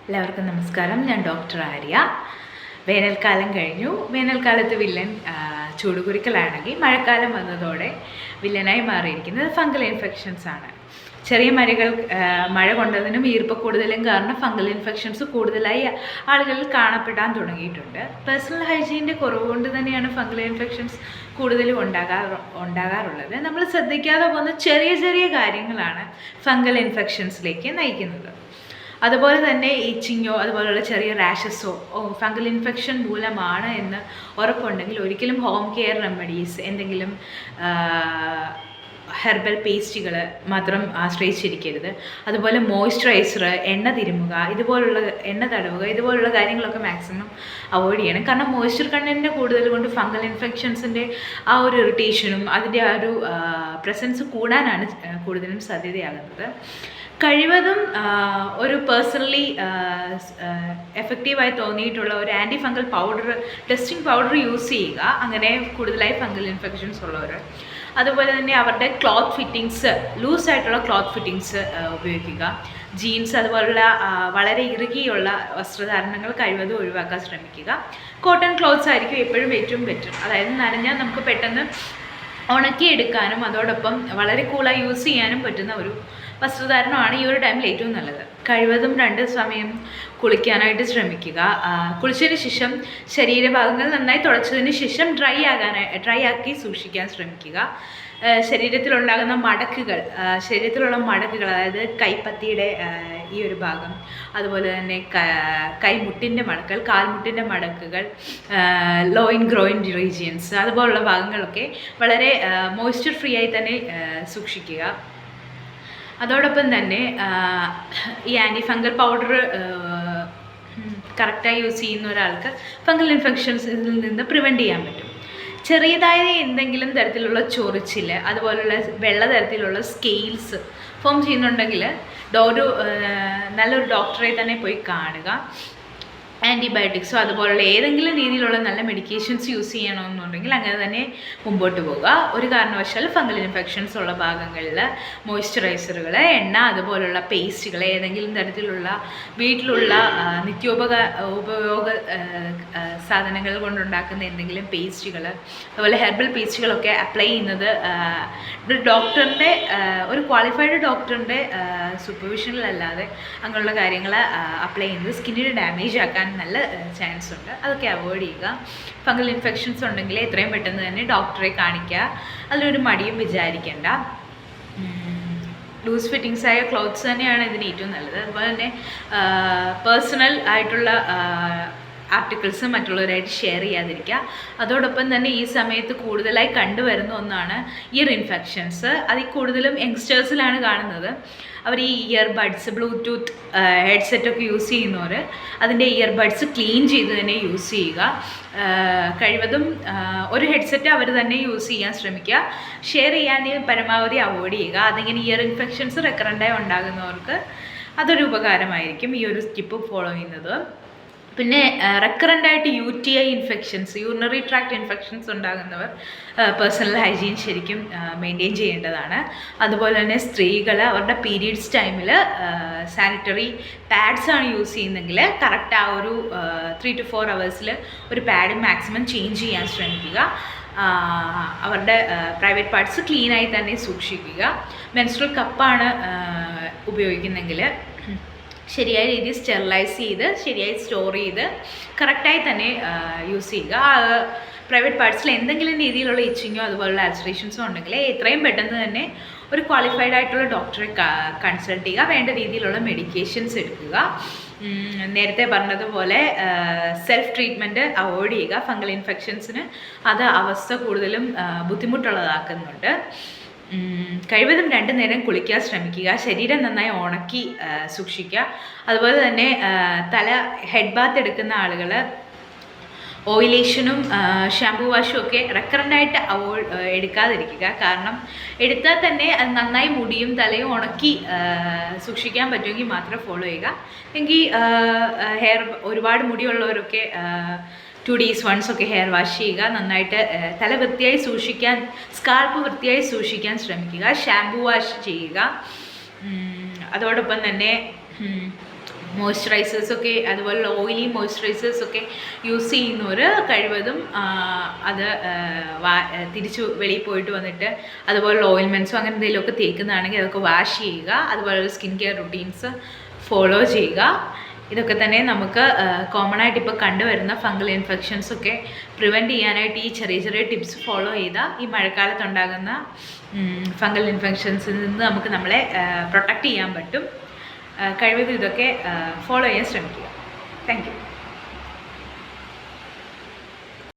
എല്ലാവർക്കും നമസ്കാരം. ഞാൻ ഡോക്ടർ ആര്യ. വേനൽക്കാലം കഴിഞ്ഞു. വേനൽക്കാലത്ത് വില്ലൻ ചൂടുകുരുക്കലാണെങ്കിൽ മഴക്കാലം വന്നതോടെ വില്ലനായി മാറിയിരിക്കുന്നത് ഫംഗൽ ഇൻഫെക്ഷൻസ് ആണ്. ചെറിയ മഴ കൊണ്ടതിനും ഈർപ്പം കൂടുതലും കാരണം ഫംഗൽ ഇൻഫെക്ഷൻസ് കൂടുതലായി ആളുകളിൽ കാണപ്പെടാൻ തുടങ്ങിയിട്ടുണ്ട്. പേഴ്സണൽ ഹൈജീൻ്റെ കുറവ് കൊണ്ട് തന്നെയാണ് ഫംഗൽ ഇൻഫെക്ഷൻസ് കൂടുതലും ഉണ്ടാകാറുള്ളത്. നമ്മൾ ശ്രദ്ധിക്കാതെ പോകുന്ന ചെറിയ ചെറിയ കാര്യങ്ങളാണ് ഫംഗൽ ഇൻഫെക്ഷൻസിലേക്ക് നയിക്കുന്നത്. അതുപോലെ തന്നെ ഈച്ചിങ്ങോ അതുപോലുള്ള ചെറിയ റാഷസോ ഫംഗൽ ഇൻഫെക്ഷൻ മൂലമാണ് എന്ന് ഉറപ്പുണ്ടെങ്കിൽ ഒരിക്കലും ഹോം കെയർ റെമഡീസ്, എന്തെങ്കിലും ഹെർബൽ പേസ്റ്റുകൾ മാത്രം ആശ്രയിച്ചിരിക്കരുത്. അതുപോലെ മോയ്സ്ചറൈസർ, എണ്ണ തിരുമുക, എണ്ണ തടവുക, ഇതുപോലുള്ള കാര്യങ്ങളൊക്കെ മാക്സിമം അവോയ്ഡ് ചെയ്യണം. കാരണം മോയ്സ്ചർ കണ്ടൻറ്റ് കൂടുതൽ കൊണ്ട് ഫംഗൽ ഇൻഫെക്ഷൻസിൻ്റെ ആ ഒരു ഇറിറ്റേഷനും അതിൻ്റെ ആ ഒരു പ്രസൻസ് കൂടാനാണ് കൂടുതലും സാധ്യതയാകുന്നത്. കഴിവതും ഒരു പേഴ്സണലി എഫക്റ്റീവായി തോന്നിയിട്ടുള്ള ഒരു anti fungal powder, testing powder use ചെയ്യുക. അങ്ങനെ കൂടുതലായി ഫംഗൽ ഇൻഫെക്ഷൻസ് ഉള്ളവർ. അതുപോലെ തന്നെ അവരുടെ ക്ലോത്ത് ഫിറ്റിങ്സ്, ലൂസായിട്ടുള്ള ക്ലോത്ത് ഫിറ്റിങ്സ് ഉപയോഗിക്കുക. ജീൻസ് അതുപോലുള്ള വളരെ ഇറുകിയുള്ള വസ്ത്രധാരണങ്ങൾ കഴിവതും ഒഴിവാക്കാൻ ശ്രമിക്കുക. കോട്ടൺ ക്ലോത്ത്സ് ആയിരിക്കും എപ്പോഴും ഏറ്റവും ബെറ്റർ. അതായത് നനഞ്ഞാൽ നമുക്ക് പെട്ടെന്ന് ഉണക്കിയെടുക്കാനും അതോടൊപ്പം വളരെ കൂളായി യൂസ് ചെയ്യാനും പറ്റുന്ന ഒരു വസ്ത്രധാരണമാണ് ഈ ഒരു ടൈമിൽ ഏറ്റവും നല്ലത്. കഴിവതും 2 സമയം കുളിക്കാനായിട്ട് ശ്രമിക്കുക. കുളിച്ചതിന് ശേഷം ശരീരഭാഗങ്ങൾ നന്നായി തുടച്ചതിന് ശേഷം ഡ്രൈ ആക്കി സൂക്ഷിക്കാൻ ശ്രമിക്കുക. ശരീരത്തിലുള്ള മടക്കുകൾ, അതായത് കൈപ്പത്തിയുടെ ഈ ഒരു ഭാഗം, അതുപോലെ തന്നെ കൈമുട്ടിൻ്റെ മടക്കുകൾ, കാൽമുട്ടിൻ്റെ മടക്കുകൾ, ലോയിൻ ഗ്രോയിൻ റീജിയൻസ്, അതുപോലുള്ള ഭാഗങ്ങളൊക്കെ വളരെ മോയ്സ്ചർ ഫ്രീ ആയി തന്നെ സൂക്ഷിക്കുക. അതോടൊപ്പം തന്നെ ഈ ആൻറ്റി ഫംഗൽ പൗഡർ കറക്റ്റായി യൂസ് ചെയ്യുന്ന ഒരാൾക്ക് ഫംഗൽ ഇൻഫെക്ഷൻസിൽ നിന്ന് പ്രിവെൻറ്റ് ചെയ്യാൻ പറ്റും. ചെറിയതായ എന്തെങ്കിലും തരത്തിലുള്ള ചൊറിച്ചിൽ, അതുപോലുള്ള വെള്ള തരത്തിലുള്ള സ്കെയിൽസ് ഫോം ചെയ്യുന്നുണ്ടെങ്കിൽ നല്ലൊരു ഡോക്ടറെ തന്നെ പോയി കാണുക. ആൻറ്റിബയോട്ടിക്സോ അതുപോലുള്ള ഏതെങ്കിലും രീതിയിലുള്ള നല്ല മെഡിക്കേഷൻസ് യൂസ് ചെയ്യണമെന്നുണ്ടെങ്കിൽ അങ്ങനെ തന്നെ മുമ്പോട്ട് പോകുക. ഒരു കാരണവശാലും ഫംഗൽ ഇൻഫെക്ഷൻസ് ഉള്ള ഭാഗങ്ങളിൽ മോയ്സ്ചറൈസറുകൾ, എണ്ണ, അതുപോലുള്ള പേസ്റ്റുകൾ, ഏതെങ്കിലും തരത്തിലുള്ള വീട്ടിലുള്ള ഉപയോഗ സാധനങ്ങൾ കൊണ്ടുണ്ടാക്കുന്ന എന്തെങ്കിലും പേസ്റ്റുകൾ, അതുപോലെ ഹെർബൽ പേസ്റ്റുകളൊക്കെ അപ്ലൈ ചെയ്യുന്നത് ഒരു ക്വാളിഫൈഡ് ഡോക്ടറിൻ്റെ സൂപ്പർവിഷനിലല്ലാതെ അങ്ങനെയുള്ള കാര്യങ്ങൾ അപ്ലൈ ചെയ്യുന്നത് സ്കിന്നിന് ഡാമേജ് ആക്കാൻ നല്ല ചാൻസ് ഉണ്ട്. അതൊക്കെ അവോയ്ഡ് ചെയ്യുക. ഫംഗൽ ഇൻഫെക്ഷൻസ് ഉണ്ടെങ്കിൽ എത്രയും പെട്ടെന്ന് തന്നെ ഡോക്ടറെ കാണിക്കുക. അതിലൊരു മടിയും വിചാരിക്കേണ്ട. ലൂസ് ഫിറ്റിങ്സ് ആയ ക്ലോത്ത്സ് തന്നെയാണ് ഇതിന് ഏറ്റവും നല്ലത്. അതുപോലെ തന്നെ പേഴ്സണൽ ആയിട്ടുള്ള ആർട്ടിക്കിൾസ് മറ്റുള്ളവരായിട്ട് ഷെയർ ചെയ്യാതിരിക്കുക. അതോടൊപ്പം തന്നെ ഈ സമയത്ത് കൂടുതലായി കണ്ടുവരുന്ന ഒന്നാണ് ഇയർ ഇൻഫെക്ഷൻസ്. അതിൽ കൂടുതലും യങ്സ്റ്റേഴ്സിലാണ് കാണുന്നത്. അവർ ഈ ഇയർബഡ്സ്, ബ്ലൂടൂത്ത് ഹെഡ്സെറ്റൊക്കെ യൂസ് ചെയ്യുന്നവർ അതിൻ്റെ ഇയർബഡ്സ് ക്ലീൻ ചെയ്ത് തന്നെ യൂസ് ചെയ്യുക. കഴിവതും ഒരു ഹെഡ്സെറ്റ് അവർ തന്നെ യൂസ് ചെയ്യാൻ ശ്രമിക്കുക. ഷെയർ ചെയ്യാൻ പരമാവധി അവോയ്ഡ് ചെയ്യുക. അതിങ്ങനെ ഇയർ ഇൻഫെക്ഷൻസ് റെക്കറൻ്റായി ഉണ്ടാകുന്നവർക്ക് അതൊരു ഉപകാരമായിരിക്കും ഈ ഒരു ടിപ്പ് ഫോളോ ചെയ്യുന്നത്. പിന്നെ റെക്കറൻ്റായിട്ട് UTI infections, urinary tract infections ഉണ്ടാകുന്നവർ പേഴ്സണൽ ഹൈജീൻ ശരിക്കും മെയിൻറ്റെയിൻ ചെയ്യേണ്ടതാണ്. അതുപോലെ തന്നെ സ്ത്രീകൾ അവരുടെ പീരീഡ്സ് ടൈമിൽ സാനിറ്ററി പാഡ്സാണ് യൂസ് ചെയ്യുന്നതെങ്കിൽ കറക്റ്റ് ആ ഒരു 3 to 4 hours ഒരു പാഡ് മാക്സിമം ചേഞ്ച് ചെയ്യാൻ ശ്രമിക്കുക. അവരുടെ പ്രൈവറ്റ് പാർട്സ് ക്ലീനായി തന്നെ സൂക്ഷിക്കുക. മെൻസ്ട്രൽ കപ്പാണ് ഉപയോഗിക്കുന്നതെങ്കിൽ ശരിയായ രീതിയിൽ സ്റ്റെറിലൈസ് ചെയ്ത് ശരിയായി സ്റ്റോർ ചെയ്ത് കറക്റ്റായി തന്നെ യൂസ് ചെയ്യുക. പ്രൈവറ്റ് പാർട്സിൽ എന്തെങ്കിലും രീതിയിലുള്ള ഇച്ചിങ്ങോ അതുപോലുള്ള ആൽസറേഷൻസോ ഉണ്ടെങ്കിൽ എത്രയും പെട്ടെന്ന് തന്നെ ഒരു ക്വാളിഫൈഡ് ആയിട്ടുള്ള ഡോക്ടറെ കൺസൾട്ട് ചെയ്യുക. വേണ്ട രീതിയിലുള്ള മെഡിക്കേഷൻസ് എടുക്കുക. നേരത്തെ പറഞ്ഞതുപോലെ സെൽഫ് ട്രീറ്റ്മെൻറ്റ് അവോയ്ഡ് ചെയ്യുക. ഫംഗൽ ഇൻഫെക്ഷൻസിന് അത് അവസ്ഥ കൂടുതലും ബുദ്ധിമുട്ടുള്ളതാക്കുന്നുണ്ട്. കഴിവതും 2 നേരം കുളിക്കാൻ ശ്രമിക്കുക. ശരീരം നന്നായി ഉണക്കി സൂക്ഷിക്കുക. അതുപോലെ തന്നെ ഹെഡ് ബാത്ത് എടുക്കുന്ന ആളുകൾ ഓയിലേഷനും ഷാംപൂ വാഷും ഒക്കെ റെക്കറൻ്റായിട്ട് എടുക്കാതിരിക്കുക. കാരണം എടുത്താൽ തന്നെ അത് നന്നായി മുടിയും തലയും ഉണക്കി സൂക്ഷിക്കാൻ പറ്റുമെങ്കിൽ മാത്രം ഫോളോ ചെയ്യുക. എങ്കിൽ ഒരുപാട് മുടിയുള്ളവരൊക്കെ 2 days once ഒക്കെ ഹെയർ വാഷ് ചെയ്യുക. നന്നായിട്ട് തല വൃത്തിയായി സൂക്ഷിക്കാൻ, സ്കാൽപ്പ് വൃത്തിയായി സൂക്ഷിക്കാൻ ശ്രമിക്കുക. ഷാംപൂ വാഷ് ചെയ്യുക. അതോടൊപ്പം തന്നെ മോയ്സ്ചറൈസേഴ്സൊക്കെ അതുപോലുള്ള ഓയിലി മോയ്സ്ചറൈസേഴ്സൊക്കെ യൂസ് ചെയ്യുന്നവർ കഴിവതും അത് തിരിച്ച് വെളിയിൽ പോയിട്ട് വന്നിട്ട് അതുപോലുള്ള ഓയിൽമെൻറ്റ്സോ അങ്ങനെ എന്തെങ്കിലുമൊക്കെ തേക്കുന്നതാണെങ്കിൽ അതൊക്കെ വാഷ് ചെയ്യുക. അതുപോലുള്ള സ്കിൻ കെയർ റുട്ടീൻസ് ഫോളോ ചെയ്യുക. ഇതൊക്കെ തന്നെ നമുക്ക് കോമൺ ആയിട്ട് ഇപ്പോൾ കണ്ടുവരുന്ന ഫംഗൽ ഇൻഫെക്ഷൻസൊക്കെ പ്രിവെൻറ്റ് ചെയ്യാനായിട്ട് ഈ ചെറിയ ചെറിയ ടിപ്സ് ഫോളോ ചെയ്താൽ ഈ മഴക്കാലത്തുണ്ടാകുന്ന ഫംഗൽ ഇൻഫെക്ഷൻസിൽ നിന്ന് നമുക്ക് നമ്മളെ പ്രൊട്ടക്റ്റ് ചെയ്യാൻ പറ്റും. കഴിവതും ഇതൊക്കെ ഫോളോ ചെയ്യാൻ ശ്രമിക്കുക. Thank you.